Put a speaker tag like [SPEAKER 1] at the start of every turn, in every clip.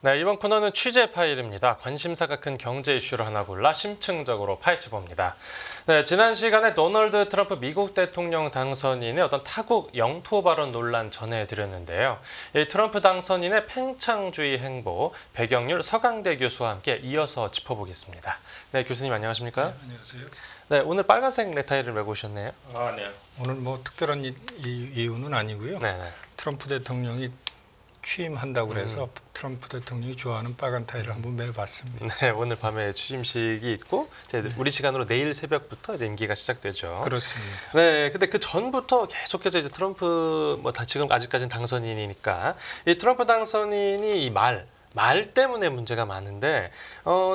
[SPEAKER 1] 네, 이번 코너는 취재 파일입니다. 관심사가 큰 경제 이슈를 하나 골라 심층적으로 파헤쳐봅니다. 네, 지난 시간에 도널드 트럼프 미국 대통령 당선인의 어떤 타국 영토 발언 논란 전해드렸는데요. 이 트럼프 당선인의 팽창주의 행보, 배경률 서강대 교수와 함께 이어서 짚어보겠습니다. 네, 교수님 안녕하십니까?
[SPEAKER 2] 네, 안녕하세요.
[SPEAKER 1] 네, 오늘 빨간색 넥타이를 메고 오셨네요.
[SPEAKER 2] 네. 오늘 뭐 특별한 이유는 아니고요.
[SPEAKER 1] 네.
[SPEAKER 2] 트럼프 대통령이 취임한다고 그래서 트럼프 대통령이 좋아하는 빨간 타이를 한번 매봤습니다.
[SPEAKER 1] 네, 오늘 밤에 취임식이 있고 이제 우리 시간으로 내일 새벽부터 이제 임기가 시작되죠.
[SPEAKER 2] 그렇습니다.
[SPEAKER 1] 네, 근데 그 전부터 계속해서 이제 트럼프 지금 아직까지는 당선인이니까 이 트럼프 당선인이 이 말 때문에 문제가 많은데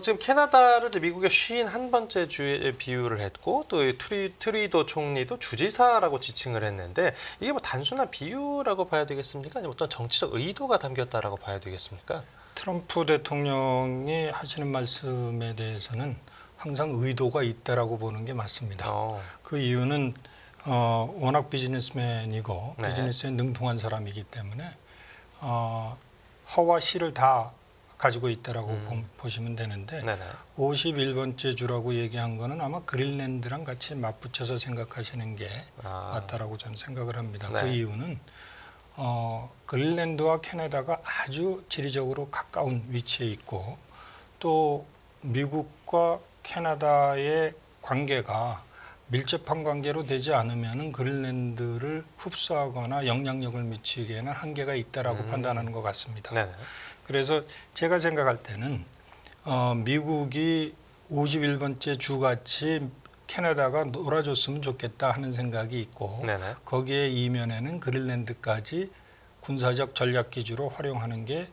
[SPEAKER 1] 지금 캐나다를 이제 미국의 51번째 주에 비유를 했고 또 트리도 총리도 주지사라고 지칭을 했는데 이게 뭐 단순한 비유라고 봐야 되겠습니까? 아니면 어떤 정치적 의도가 담겼다라고 봐야 되겠습니까?
[SPEAKER 2] 트럼프 대통령이 하시는 말씀에 대해서는 항상 의도가 있다라고 보는 게 맞습니다. 그 이유는 워낙 비즈니스맨이고
[SPEAKER 1] 네.
[SPEAKER 2] 비즈니스에 능통한 사람이기 때문에 허와 실을 다 가지고 있다라고 보시면 되는데
[SPEAKER 1] 네네.
[SPEAKER 2] 51번째 주라고 얘기한 거는 아마 그린랜드랑 같이 맞붙여서 생각하시는 게 맞다라고 저는 생각을 합니다.
[SPEAKER 1] 네.
[SPEAKER 2] 그 이유는 그린랜드와 캐나다가 아주 지리적으로 가까운 위치에 있고 또 미국과 캐나다의 관계가 밀접한 관계로 되지 않으면 그린랜드를 흡수하거나 영향력을 미치기에는 한계가 있다라고 판단하는 것 같습니다.
[SPEAKER 1] 네네.
[SPEAKER 2] 그래서 제가 생각할 때는 미국이 51번째 주같이 캐나다가 놀아줬으면 좋겠다 하는 생각이 있고
[SPEAKER 1] 네네.
[SPEAKER 2] 거기에 이면에는 그린랜드까지 군사적 전략 기지로 활용하는 게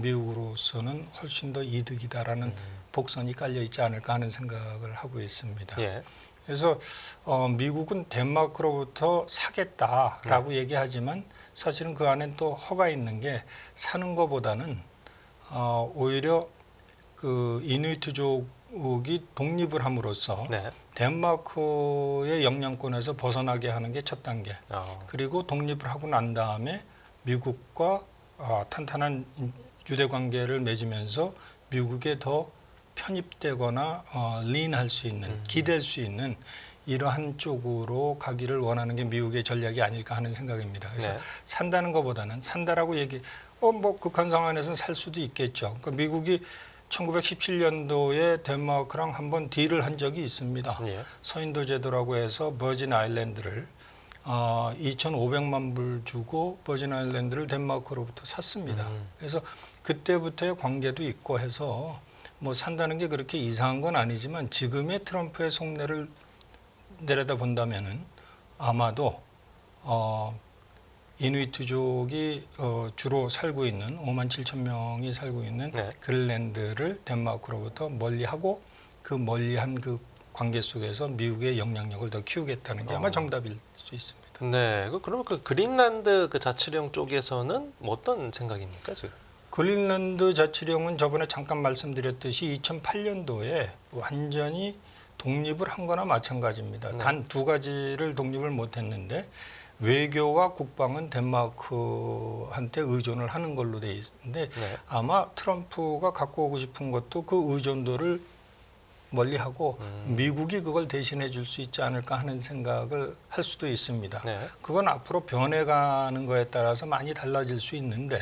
[SPEAKER 2] 미국으로서는 훨씬 더 이득이다라는 복선이 깔려 있지 않을까 하는 생각을 하고 있습니다.
[SPEAKER 1] 예.
[SPEAKER 2] 그래서 미국은 덴마크로부터 사겠다라고 얘기하지만 사실은 그 안에 또 허가 있는 게 사는 것보다는 오히려 그 이누이트족이 독립을 함으로써
[SPEAKER 1] 네.
[SPEAKER 2] 덴마크의 영향권에서 벗어나게 하는 게 첫 단계. 그리고 독립을 하고 난 다음에 미국과 탄탄한 유대 관계를 맺으면서 미국에 더 편입되거나 린할 수 있는, 기댈 수 있는 이러한 쪽으로 가기를 원하는 게 미국의 전략이 아닐까 하는 생각입니다. 그래서
[SPEAKER 1] 네.
[SPEAKER 2] 산다는 것보다는 산다라고 뭐 극한 상황에서는 살 수도 있겠죠. 그러니까 미국이 1917년도에 덴마크랑 한번 딜을 한 적이 있습니다.
[SPEAKER 1] 예.
[SPEAKER 2] 서인도 제도라고 해서 버진 아일랜드를 2,500만 불 주고 버진 아일랜드를 덴마크로부터 샀습니다. 그래서 그때부터의 관계도 있고 해서 뭐 산다는 게 그렇게 이상한 건 아니지만 지금의 트럼프의 속내를 내려다 본다면은 아마도 이누이트족이 주로 살고 있는 5만 7천 명이 살고 있는
[SPEAKER 1] 네.
[SPEAKER 2] 그린랜드를 덴마크로부터 멀리하고 그 멀리한 그 관계 속에서 미국의 영향력을 더 키우겠다는 게 아마 정답일 수 있습니다.
[SPEAKER 1] 네. 그러면 그 그린란드 그 자치령 쪽에서는 뭐 어떤 생각입니까 지금?
[SPEAKER 2] 그린란드 자치령은 저번에 잠깐 말씀드렸듯이 2008년도에 완전히 독립을 한 거나 마찬가지입니다.
[SPEAKER 1] 네.
[SPEAKER 2] 단 두 가지를 독립을 못했는데 외교와 국방은 덴마크한테 의존을 하는 걸로 돼 있는데
[SPEAKER 1] 네.
[SPEAKER 2] 아마 트럼프가 갖고 오고 싶은 것도 그 의존도를 멀리하고 미국이 그걸 대신해 줄 수 있지 않을까 하는 생각을 할 수도 있습니다.
[SPEAKER 1] 네.
[SPEAKER 2] 그건 앞으로 변해가는 거에 따라서 많이 달라질 수 있는데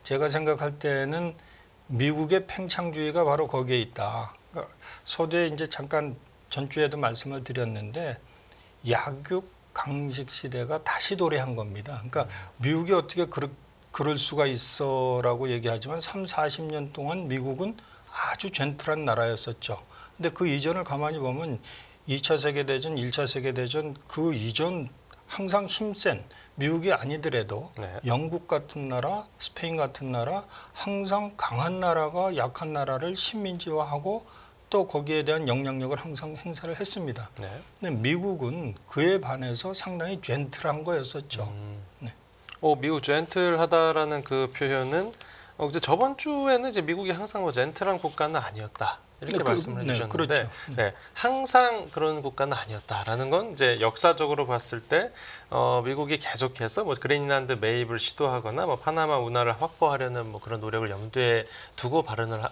[SPEAKER 2] 제가 생각할 때는 미국의 팽창주의가 바로 거기에 있다. 그러니까 서두에 이제 잠깐 전주에도 말씀을 드렸는데 약육 강식 시대가 다시 도래한 겁니다. 그러니까 미국이 어떻게 그럴 수가 있어라고 얘기하지만 3, 40년 동안 미국은 아주 젠틀한 나라였었죠. 근데 그 이전을 가만히 보면 2차 세계대전, 1차 세계대전 그 이전 항상 힘센 미국이 아니더라도
[SPEAKER 1] 네.
[SPEAKER 2] 영국 같은 나라, 스페인 같은 나라 항상 강한 나라가 약한 나라를 식민지화하고 또 거기에 대한 영향력을 항상 행사를 했습니다.
[SPEAKER 1] 네.
[SPEAKER 2] 근데 미국은 그에 반해서 상당히 젠틀한 거였었죠. 네.
[SPEAKER 1] 미국 젠틀하다라는 그 표현은 이제 저번 주에는 이제 미국이 항상 뭐 젠틀한 국가는 아니었다. 이렇게
[SPEAKER 2] 네,
[SPEAKER 1] 말씀을
[SPEAKER 2] 네,
[SPEAKER 1] 해주셨는데
[SPEAKER 2] 그렇죠.
[SPEAKER 1] 네, 항상 그런 국가는 아니었다라는 건 이제 역사적으로 봤을 때 미국이 계속해서 뭐 그린란드 매입을 시도하거나 뭐 파나마 운하를 확보하려는 뭐 그런 노력을 염두에 두고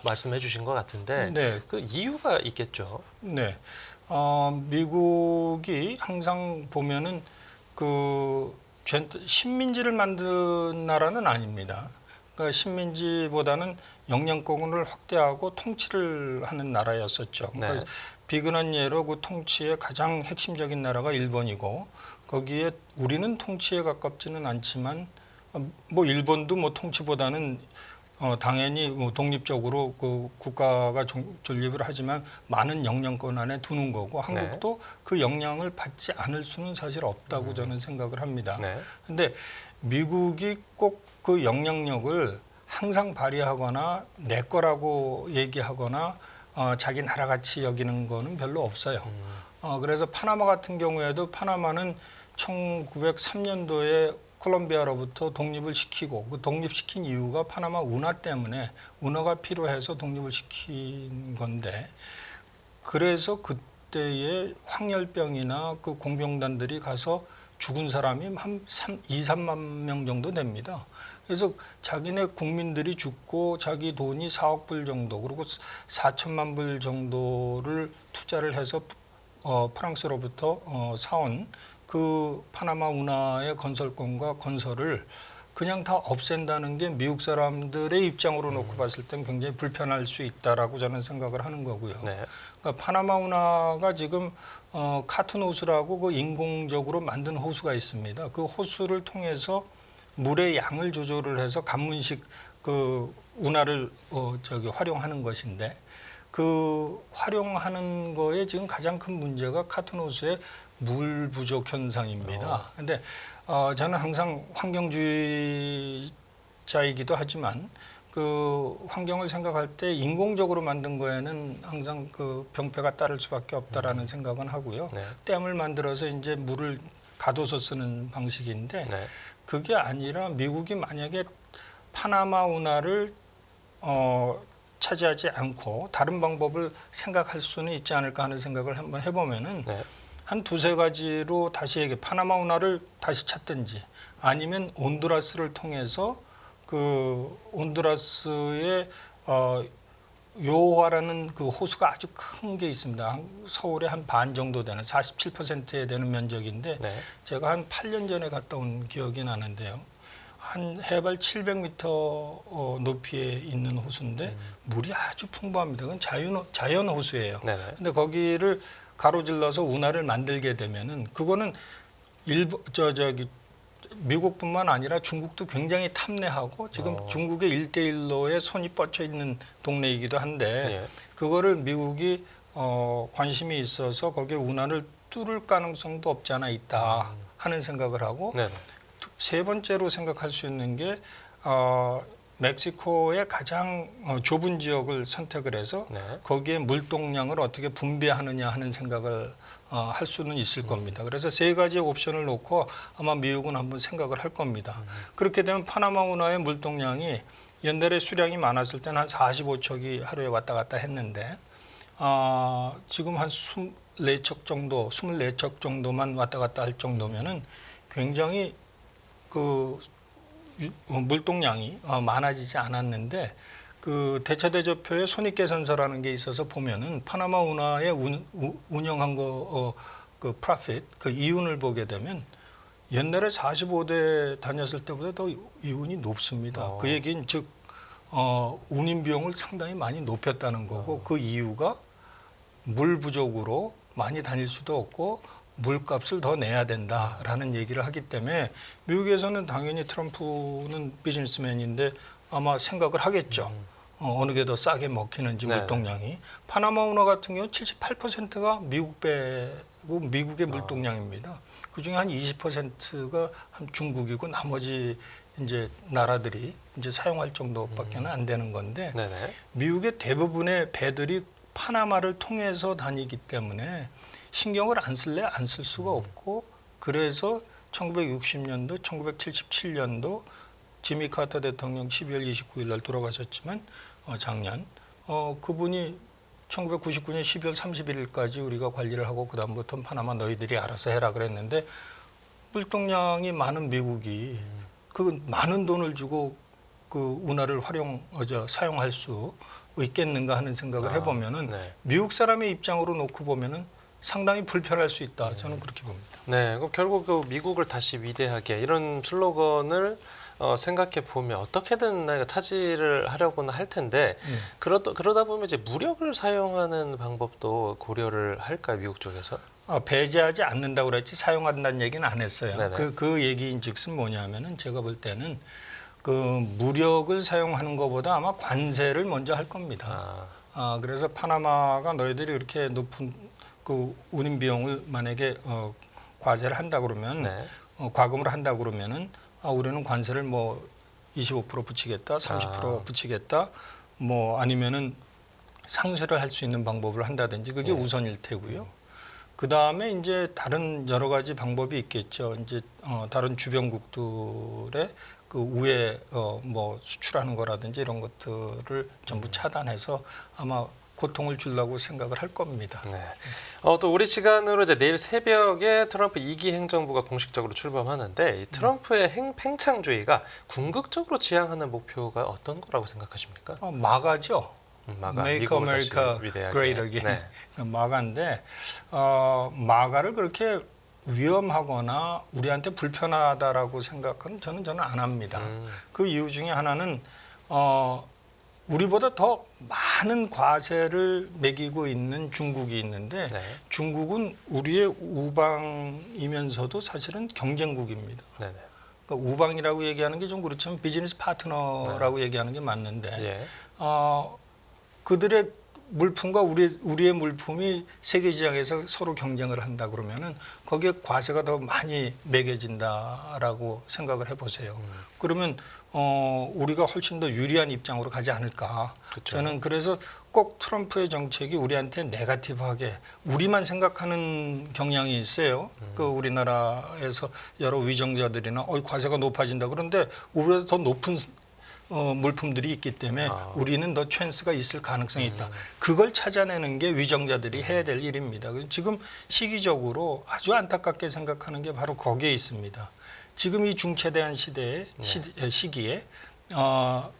[SPEAKER 1] 말씀해 주신 것 같은데
[SPEAKER 2] 네,
[SPEAKER 1] 그 이유가 있겠죠.
[SPEAKER 2] 네. 미국이 항상 보면은 그 식민지를 만든 나라는 아닙니다. 그러니까 식민지보다는 영향권을 확대하고 통치를 하는 나라였었죠. 그러니까
[SPEAKER 1] 네.
[SPEAKER 2] 비근한 예로 그 통치의 가장 핵심적인 나라가 일본이고 거기에 우리는 통치에 가깝지는 않지만 뭐 일본도 뭐 통치보다는 당연히 뭐 독립적으로 그 국가가 존립을 하지만 많은 영향권 안에 두는 거고 한국도 그 영향을 받지 않을 수는 사실 없다고 저는 생각을 합니다.
[SPEAKER 1] 네.
[SPEAKER 2] 근데 미국이 꼭 그 영향력을 항상 발휘하거나 내 거라고 얘기하거나 자기 나라같이 여기는 거는 별로 없어요. 그래서 파나마 같은 경우에도 파나마는 1903년도에 콜롬비아로부터 독립을 시키고 그 독립시킨 이유가 파나마 운하 때문에 운하가 필요해서 독립을 시킨 건데 그래서 그때의 황열병이나 그 공병단들이 가서 죽은 사람이 한 2, 3만 명 정도 됩니다. 그래서 자기네 국민들이 죽고 자기 돈이 4억 불 정도 그리고 4천만 불 정도를 투자를 해서 프랑스로부터 사온 그 파나마 운하의 건설권과 건설을 그냥 다 없앤다는 게 미국 사람들의 입장으로 놓고 봤을 땐 굉장히 불편할 수 있다라고 저는 생각을 하는 거고요.
[SPEAKER 1] 네.
[SPEAKER 2] 그러니까 파나마 운하가 지금 카툰 호수라고 그 인공적으로 만든 호수가 있습니다. 그 호수를 통해서 물의 양을 조절을 해서 간문식 그 운하를 활용하는 것인데 그 활용하는 거에 지금 가장 큰 문제가 카툰 호수의 물 부족 현상입니다. 근데 저는 항상 환경주의자이기도 하지만 그 환경을 생각할 때 인공적으로 만든 거에는 항상 그 병폐가 따를 수밖에 없다라는 생각은 하고요.
[SPEAKER 1] 네.
[SPEAKER 2] 댐을 만들어서 이제 물을 가둬서 쓰는 방식인데
[SPEAKER 1] 네.
[SPEAKER 2] 그게 아니라 미국이 만약에 파나마 운하를 차지하지 않고 다른 방법을 생각할 수는 있지 않을까 하는 생각을 한번 해보면은
[SPEAKER 1] 네.
[SPEAKER 2] 한 두세 가지로 다시 파나마 운하를 다시 찾든지 아니면 온두라스를 통해서 그 온두라스의 요화라는 그 호수가 아주 큰 게 있습니다. 서울의 한 반 정도 되는 47%에 되는 면적인데
[SPEAKER 1] 네.
[SPEAKER 2] 제가 한 8년 전에 갔다 온 기억이 나는데요. 한 해발 700m 높이에 있는 호수인데 물이 아주 풍부합니다. 그건 자연 호수예요.
[SPEAKER 1] 네네.
[SPEAKER 2] 근데 거기를 가로질러서 운하를 만들게 되면은 그거는 미국뿐만 아니라 중국도 굉장히 탐내하고 지금 중국의 1대1로에 손이 뻗쳐 있는 동네이기도 한데
[SPEAKER 1] 예.
[SPEAKER 2] 그거를 미국이 관심이 있어서 거기에 운하를 뚫을 가능성도 없지 않아 있다 하는 생각을 하고
[SPEAKER 1] 네네.
[SPEAKER 2] 세 번째로 생각할 수 있는 게 멕시코의 가장 좁은 지역을 선택을 해서
[SPEAKER 1] 네.
[SPEAKER 2] 거기에 물동량을 어떻게 분배하느냐 하는 생각을 할 수는 있을 겁니다. 그래서 세 가지 옵션을 놓고 아마 미국은 한번 생각을 할 겁니다. 그렇게 되면 파나마 운하의 물동량이 옛날에 수량이 많았을 때는 한 45척이 하루에 왔다 갔다 했는데 지금 한 24척 정도, 24척 정도만 왔다 갔다 할 정도면은 굉장히 그 물동량이 많아지지 않았는데 그 대차대조표에 손익계산서라는 게 있어서 보면은 파나마 운하에 운영한 그 프로핏 그 이윤을 보게 되면 옛날에 45대 다녔을 때보다 더 이윤이 높습니다. 그 얘기는 즉 운임 비용을 상당히 많이 높였다는 거고 그 이유가 물 부족으로 많이 다닐 수도 없고 물값을 더 내야 된다라는 얘기를 하기 때문에 미국에서는 당연히 트럼프는 비즈니스맨인데 아마 생각을 하겠죠. 어느 게 더 싸게 먹히는지
[SPEAKER 1] 네.
[SPEAKER 2] 물동량이. 파나마 운하 같은 경우 78%가 미국 배고 미국의 물동량입니다. 그중에 한 20%가 한 중국이고 나머지 이제 나라들이 이제 사용할 정도밖에는 안 되는 건데
[SPEAKER 1] 네네.
[SPEAKER 2] 미국의 대부분의 배들이 파나마를 통해서 다니기 때문에 신경을 안 쓸래 안 쓸 수가 없고 그래서 1960년도, 1977년도 지미 카터 대통령 12월 29일 날 돌아가셨지만 작년 그분이 1999년 12월 31일까지 우리가 관리를 하고 그다음부터 파나마 너희들이 알아서 해라 그랬는데 물동량이 많은 미국이 그 많은 돈을 주고 그 운하를 사용할 수 있겠는가 하는 생각을 해보면은
[SPEAKER 1] 네.
[SPEAKER 2] 미국 사람의 입장으로 놓고 보면은 상당히 불편할 수 있다. 저는 그렇게 봅니다.
[SPEAKER 1] 네, 그럼 결국 그 미국을 다시 위대하게 이런 슬로건을 생각해 보면 어떻게든 내가 차지를 하려고는 할 텐데 그러다 보면 이제 무력을 사용하는 방법도 고려를 할까요, 미국 쪽에서?
[SPEAKER 2] 배제하지 않는다고 그랬지 사용한다는 얘기는 안 했어요.
[SPEAKER 1] 네네.
[SPEAKER 2] 그 얘기인즉슨 뭐냐면은 제가 볼 때는 그 무력을 사용하는 것보다 아마 관세를 먼저 할 겁니다. 그래서 파나마가 너희들이 이렇게 높은 그 운임 비용을 만약에 과세를 한다 그러면
[SPEAKER 1] 네.
[SPEAKER 2] 과금을 한다 그러면은 우리는 관세를 뭐 25% 붙이겠다, 30% 붙이겠다, 뭐 아니면은 상쇄를 할 수 있는 방법을 한다든지 그게 우선일 테고요. 그 다음에 이제 다른 여러 가지 방법이 있겠죠. 이제 다른 주변국들의 그 우회 뭐 수출하는 거라든지 이런 것들을 전부 차단해서 아마 고통을 주려고 생각을 할 겁니다.
[SPEAKER 1] 네. 또 우리 시간으로 이제 내일 새벽에 트럼프 2기 행정부가 공식적으로 출범하는데 이 트럼프의 팽창주의가 궁극적으로 지향하는 목표가 어떤 거라고 생각하십니까?
[SPEAKER 2] 마가죠.
[SPEAKER 1] 마가,
[SPEAKER 2] Make
[SPEAKER 1] 미국을
[SPEAKER 2] America
[SPEAKER 1] 다시 위대하게.
[SPEAKER 2] Great Again.
[SPEAKER 1] 네.
[SPEAKER 2] 마가인데 마가를 그렇게 위험하거나 우리한테 불편하다라고 생각은 저는 안 합니다. 그 이유 중에 하나는 우리보다 더 많은 과세를 매기고 있는 중국이 있는데
[SPEAKER 1] 네.
[SPEAKER 2] 중국은 우리의 우방이면서도 사실은 경쟁국입니다.
[SPEAKER 1] 네네.
[SPEAKER 2] 그러니까 우방이라고 얘기하는 게 좀 그렇지만 비즈니스 파트너라고 얘기하는 게 맞는데
[SPEAKER 1] 예.
[SPEAKER 2] 그들의 물품과 우리의 물품이 세계 시장에서 서로 경쟁을 한다 그러면은 거기에 과세가 더 많이 매겨진다라고 생각을 해보세요. 그러면 우리가 훨씬 더 유리한 입장으로 가지 않을까.
[SPEAKER 1] 그쵸.
[SPEAKER 2] 저는 그래서 꼭 트럼프의 정책이 우리한테 네거티브하게 우리만 생각하는 경향이 있어요. 그 우리나라에서 여러 위정자들이나 과세가 높아진다. 그런데 우리보다 더 높은 물품들이 있기 때문에 우리는 더 찬스가 있을 가능성이 있다. 그걸 찾아내는 게 위정자들이 해야 될 일입니다. 지금 시기적으로 아주 안타깝게 생각하는 게 바로 거기에 있습니다. 지금 이 중체대한 시기에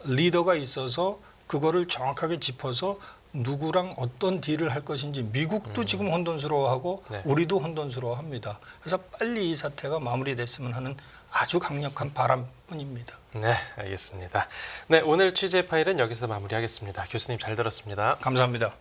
[SPEAKER 2] 리더가 있어서 그거를 정확하게 짚어서 누구랑 어떤 딜을 할 것인지 미국도 지금 혼돈스러워하고
[SPEAKER 1] 네.
[SPEAKER 2] 우리도 혼돈스러워합니다. 그래서 빨리 이 사태가 마무리됐으면 하는 아주 강력한 바람뿐입니다.
[SPEAKER 1] 네, 알겠습니다. 네, 오늘 취재 파일은 여기서 마무리하겠습니다. 교수님 잘 들었습니다.
[SPEAKER 2] 감사합니다.